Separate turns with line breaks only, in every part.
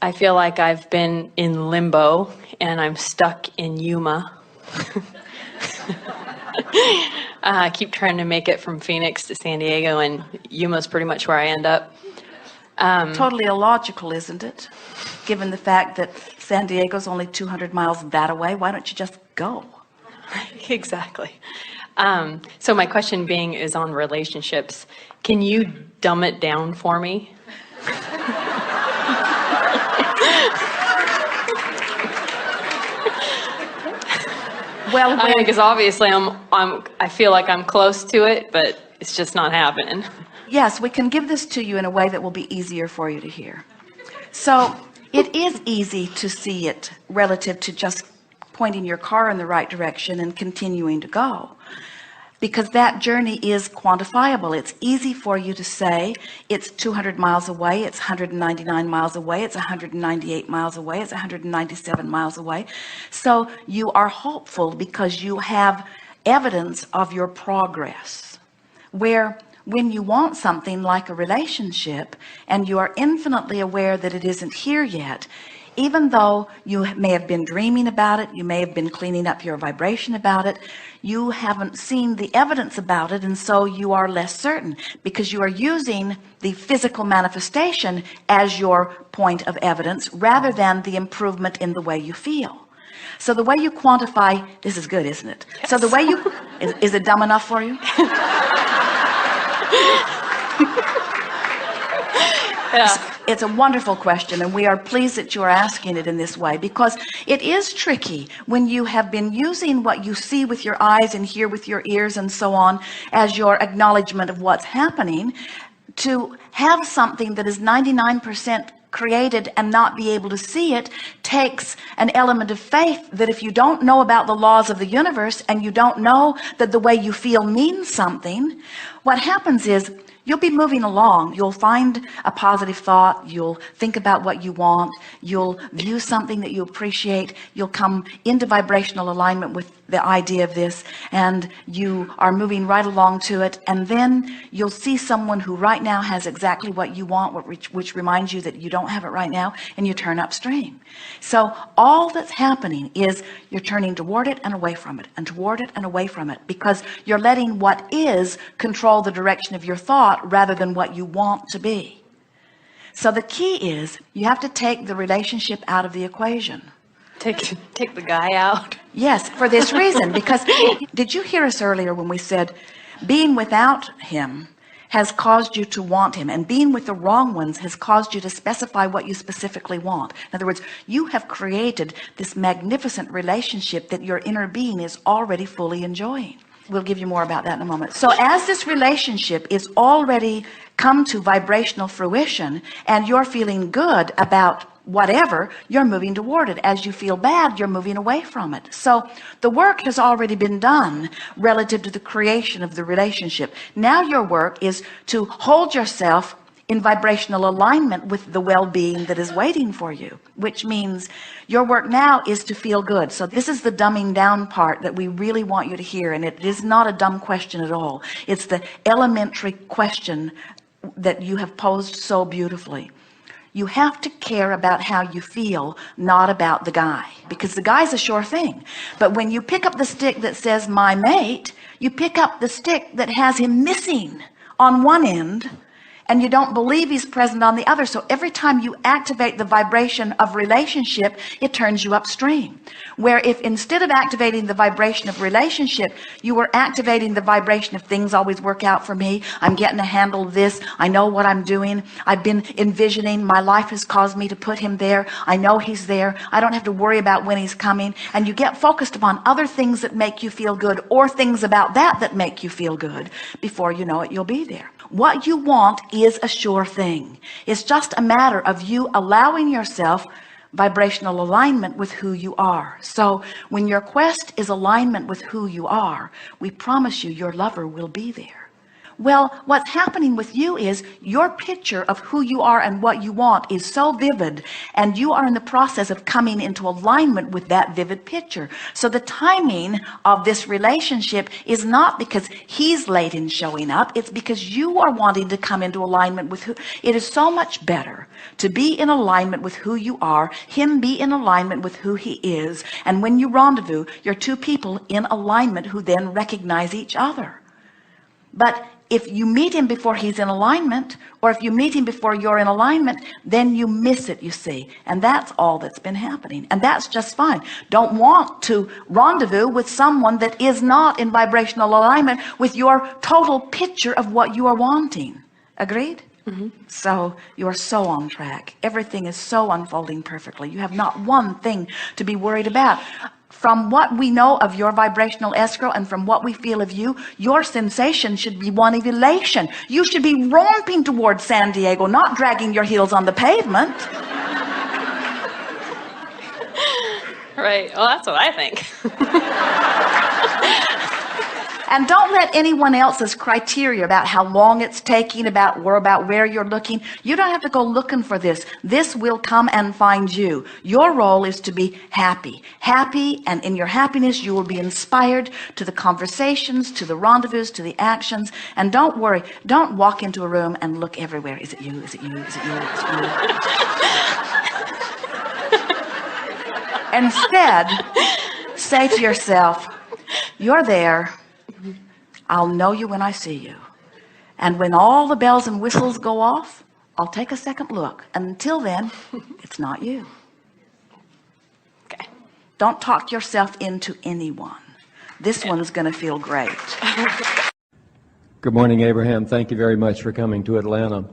I feel like I've been in limbo and I'm stuck in Yuma. I keep trying to make it from Phoenix to San Diego, and Yuma's pretty much where I end up.
Totally illogical, isn't it? Given the fact that San Diego's only 200 miles that away, why don't you just go?
Exactly. So my question being is on relationships. Can you dumb it down for me?
Well,
because obviously I feel like I'm close to it, but it's just not happening.
yes, we can give this to you in a way that will be easier for you to hear. So it is easy to see it relative to just pointing your car in the right direction and continuing to go, because that journey is quantifiable. It's easy for you to say it's 200 miles away, it's 199 miles away, it's 198 miles away, it's 197 miles away. So you are hopeful because you have evidence of your progress. Where when you want something like a relationship and you are infinitely aware that it isn't here yet, even though you may have been dreaming about it, you may have been cleaning up your vibration about it, you haven't seen the evidence about it, and so you are less certain because you are using the physical manifestation as your point of evidence rather than the improvement in the way you feel. So the way you quantify, this is good, isn't it? Yes. So the way you is it dumb enough for you?
Yeah.
It's a wonderful question, and we are pleased that you are asking it in this way, because it is tricky when you have been using what you see with your eyes and hear with your ears and so on as your acknowledgement of what's happening, to have something that is 99% created and not be able to see it takes an element of faith that if you don't know about the laws of the universe and you don't know that the way you feel means something, what happens is you'll be moving along. You'll find a positive thought. You'll think about what you want. You'll view something that you appreciate. You'll come into vibrational alignment with the idea of this, and you are moving right along to it. And then you'll see someone who right now has exactly what you want, which reminds you that you don't have it right now, and you turn upstream. So all that's happening is you're turning toward it and away from it, and toward it and away from it, because you're letting what is control the direction of your thought rather than what you want to be. So the key is you have to take the relationship out of the equation.
Take the guy out.
Yes, for this reason, because did you hear us earlier when we said being without him has caused you to want him, and being with the wrong ones has caused you to specify what you specifically want? In other words, you have created this magnificent relationship that your inner being is already fully enjoying. We'll give you more about that in a moment. So as this relationship is already come to vibrational fruition and you're feeling good about whatever, you're moving toward it. As you feel bad, you're moving away from it. So the work has already been done relative to the creation of the relationship. Now your work is to hold yourself in vibrational alignment with the well-being that is waiting for you, which means your work now is to feel good. So this is the dumbing down part that we really want you to hear, and it is not a dumb question at all. It's the elementary question that you have posed so beautifully. You have to care about how you feel, not about the guy, because the guy's a sure thing. But when you pick up the stick that says my mate, you pick up the stick that has him missing on one end, and you don't believe he's present on the other. So every time you activate the vibration of relationship, it turns you upstream. Where if instead of activating the vibration of relationship, you were activating the vibration of things always work out for me, I'm getting to handle this, I know what I'm doing, I've been envisioning, my life has caused me to put him there, I know he's there, I don't have to worry about when he's coming, and you get focused upon other things that make you feel good, or things about that make you feel good, before you know it, you'll be there. What you want is a sure thing. It's just a matter of you allowing yourself vibrational alignment with who you are. So when your quest is alignment with who you are, we promise you your lover will be there. Well, what's happening with you is your picture of who you are and what you want is so vivid, and you are in the process of coming into alignment with that vivid picture. So the timing of this relationship is not because he's late in showing up. It's because you are wanting to come into alignment with who. It is so much better to be in alignment with who you are, him be in alignment with who he is. And when you rendezvous, you're two people in alignment who then recognize each other. But if you meet him before he's in alignment, or if you meet him before you're in alignment, then you miss it, you see. And that's all that's been happening. And that's just fine. Don't want to rendezvous with someone that is not in vibrational alignment with your total picture of what you are wanting. Agreed? Mm-hmm. So you are so on track. Everything is so unfolding perfectly. You have not one thing to be worried about. From what we know of your vibrational escrow and from what we feel of you, your sensation should be one of elation. You should be romping towards San Diego, not dragging your heels on the pavement.
Right. Well, that's what I think.
And don't let anyone else's criteria about how long it's taking, about where you're looking. You don't have to go looking for this. This will come and find you. Your role is to be happy. Happy, and in your happiness, you will be inspired to the conversations, to the rendezvous, to the actions. And don't worry. Don't walk into a room and look everywhere. Is it you? Is it you? Is it you? Is it you? Instead, say to yourself, you're there. I'll know you when I see you. And when all the bells and whistles go off, I'll take a second look. And until then, it's not you.
Okay.
Don't talk yourself into anyone. This one is going to feel great.
Good morning, Abraham. Thank you very much for coming to Atlanta.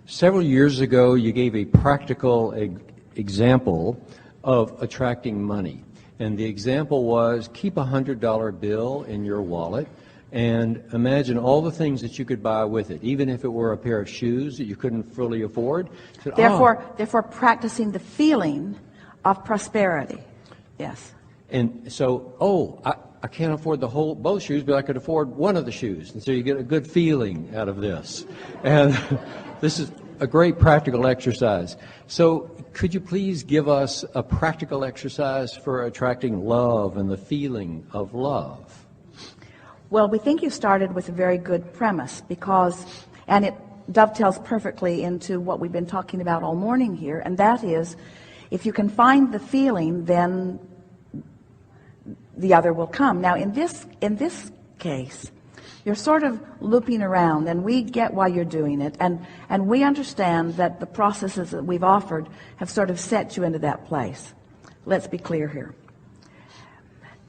Several years ago, you gave a practical example of attracting money. And the example was keep a $100 bill in your wallet and imagine all the things that you could buy with it, even if it were a pair of shoes that you couldn't fully afford. So,
Therefore, practicing the feeling of prosperity. Yes.
And so, I can't afford both shoes, but I could afford one of the shoes. And so you get a good feeling out of this. And this is a great practical exercise. So could you please give us a practical exercise for attracting love and the feeling of love?
Well, we think you started with a very good premise and it dovetails perfectly into what we've been talking about all morning here, and that is, if you can find the feeling, then the other will come. Now, in this case, you're sort of looping around, and we get why you're doing it, and we understand that the processes that we've offered have sort of set you into that place. Let's be clear here.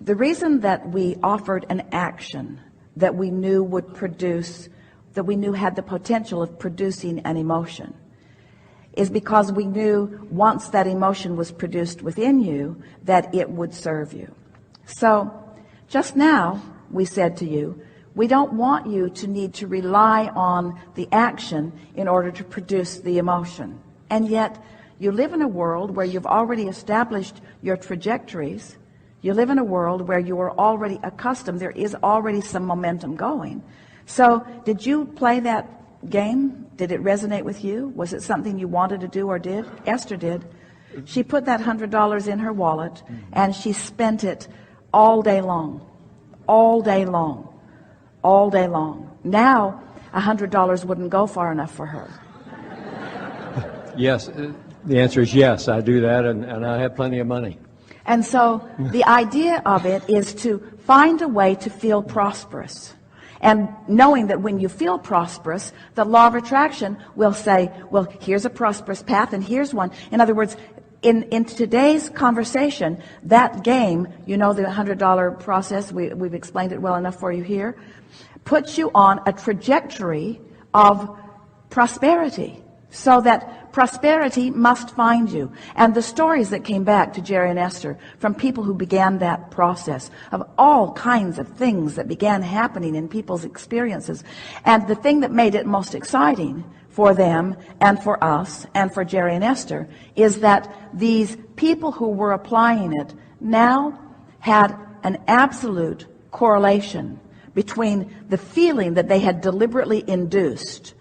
The reason that we offered an action that we knew would produce, that we knew had the potential of producing an emotion, is because we knew once that emotion was produced within you, that it would serve you. So just now we said to you, we don't want you to need to rely on the action in order to produce the emotion. And yet you live in a world where you've already established your trajectories. You live in a world where you are already accustomed. There is already some momentum going. So did you play that game? Did it resonate with you? Was it something you wanted to do or did? Esther did. She put that $100 in her wallet and she spent it all day long, all day long, all day long. Now $100 wouldn't go far enough for her.
Yes, the answer is yes, I do that, and I have plenty of money.
And so the idea of it is to find a way to feel prosperous. And knowing that when you feel prosperous, the law of attraction will say, well, here's a prosperous path and here's one. In other words, in today's conversation, that game, you know, the $100 process, we've explained it well enough for you here, puts you on a trajectory of prosperity, so that prosperity must find you. And the stories that came back to Jerry and Esther from people who began that process of all kinds of things that began happening in people's experiences. And the thing that made it most exciting for them and for us and for Jerry and Esther is that these people who were applying it now had an absolute correlation between the feeling that they had deliberately induced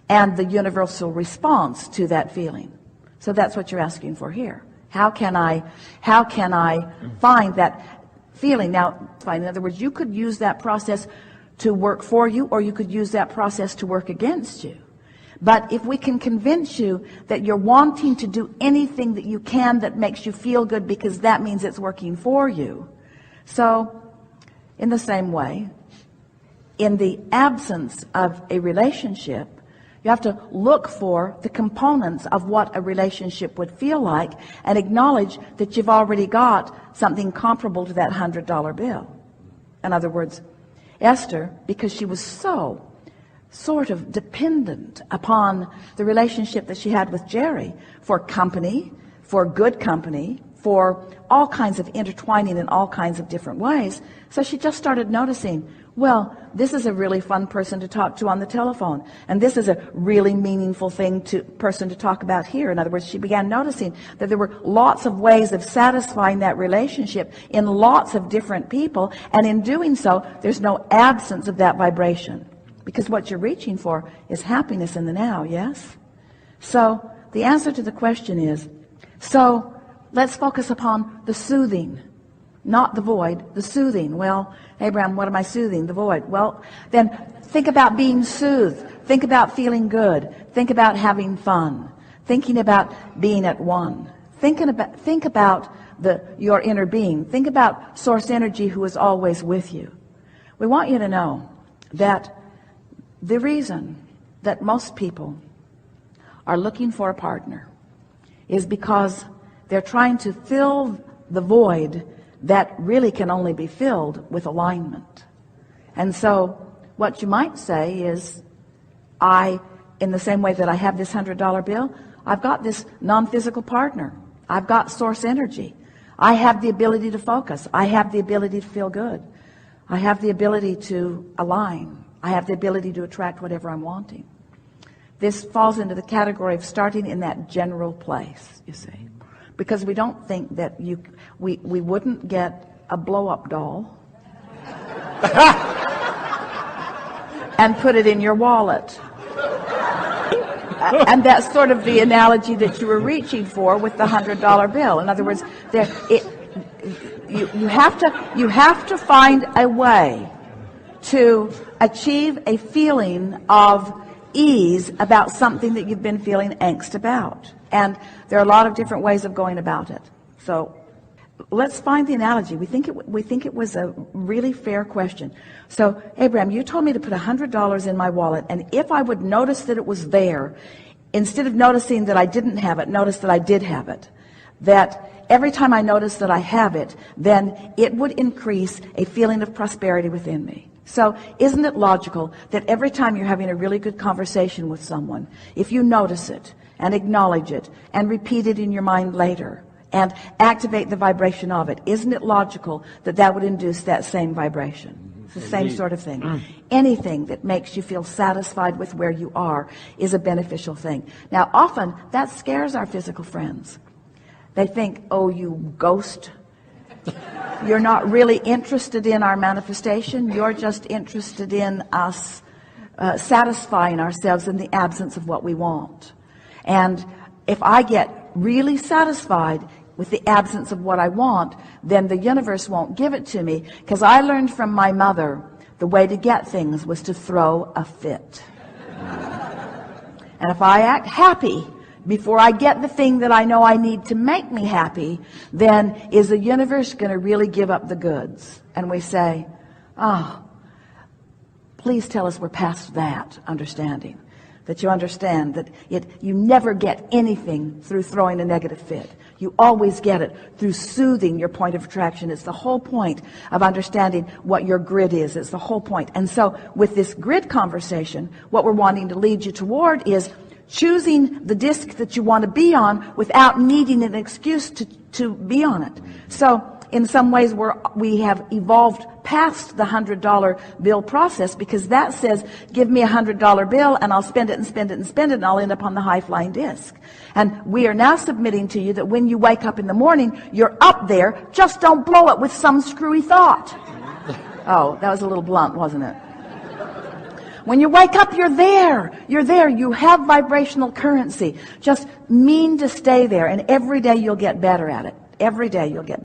and the universal response to that feeling. So that's what you're asking for here. How can I find that feeling? Now, in other words, you could use that process to work for you, or you could use that process to work against you. But if we can convince you that you're wanting to do anything that you can that makes you feel good, because that means it's working for you. So, in the same way, in the absence of a relationship, you have to look for the components of what a relationship would feel like and acknowledge that you've already got something comparable to that $100 bill. In other words, Esther, because she was so sort of dependent upon the relationship that she had with Jerry for company, for good company, for all kinds of intertwining in all kinds of different ways. So she just started noticing, well, this is a really fun person to talk to on the telephone, and this is a really meaningful person to talk about here. In other words, she began noticing that there were lots of ways of satisfying that relationship in lots of different people, and in doing so, there's no absence of that vibration, because what you're reaching for is happiness in the now, yes? So the answer to the question is, so let's focus upon the soothing, not the void, the soothing. Well, Abraham, what am I soothing? The void. Well, then think about being soothed. Think about feeling good. Think about having fun. Thinking about being at one. Think about your inner being. Think about source energy who is always with you. We want you to know that the reason that most people are looking for a partner is because they're trying to fill the void that really can only be filled with alignment. And so what you might say is, in the same way that I have this $100 bill, I've got this non-physical partner. I've got source energy. I have the ability to focus. I have the ability to feel good. I have the ability to align. I have the ability to attract whatever I'm wanting. This falls into the category of starting in that general place, you see. Because we don't think that we wouldn't get a blow-up doll and put it in your wallet. And that's sort of the analogy that you were reaching for with the $100 bill. In other words, you have to find a way to achieve a feeling of ease about something that you've been feeling angst about. And there are a lot of different ways of going about it. So let's find the analogy. We think it was a really fair question. So, Abraham, you told me to put $100 in my wallet, and if I would notice that it was there, instead of noticing that I didn't have it, notice that I did have it. That every time I notice that I have it, then it would increase a feeling of prosperity within me. So isn't it logical that every time you're having a really good conversation with someone, if you notice it and acknowledge it and repeat it in your mind later and activate the vibration of it, isn't it logical that that would induce that same vibration? It's the same sort of thing. Anything that makes you feel satisfied with where you are is a beneficial thing. Now, often that scares our physical friends. They think, oh, you ghost. You're not really interested in our manifestation. You're just interested in us satisfying ourselves in the absence of what we want. And if I get really satisfied with the absence of what I want, then the universe won't give it to me, because I learned from my mother the way to get things was to throw a fit. And if I act happy before I get the thing that I know I need to make me happy, then is the universe going to really give up the goods? And we say, oh, please tell us we're past that understanding. That you understand that you never get anything through throwing a negative fit. You always get it through soothing your point of attraction. It's the whole point of understanding what your grid is. It's the whole point. And so with this grid conversation, what we're wanting to lead you toward is choosing the disc that you want to be on without needing an excuse to be on it. So in some ways we have evolved past the $100 bill process, because that says, give me a $100 bill and I'll spend it and spend it and spend it and I'll end up on the high-flying disc. And we are now submitting to you that when you wake up in the morning, you're up there, just don't blow it with some screwy thought. Oh, that was a little blunt, wasn't it? When you wake up, you're there. You're there. You have vibrational currency. Just mean to stay there, and every day you'll get better at it. Every day you'll get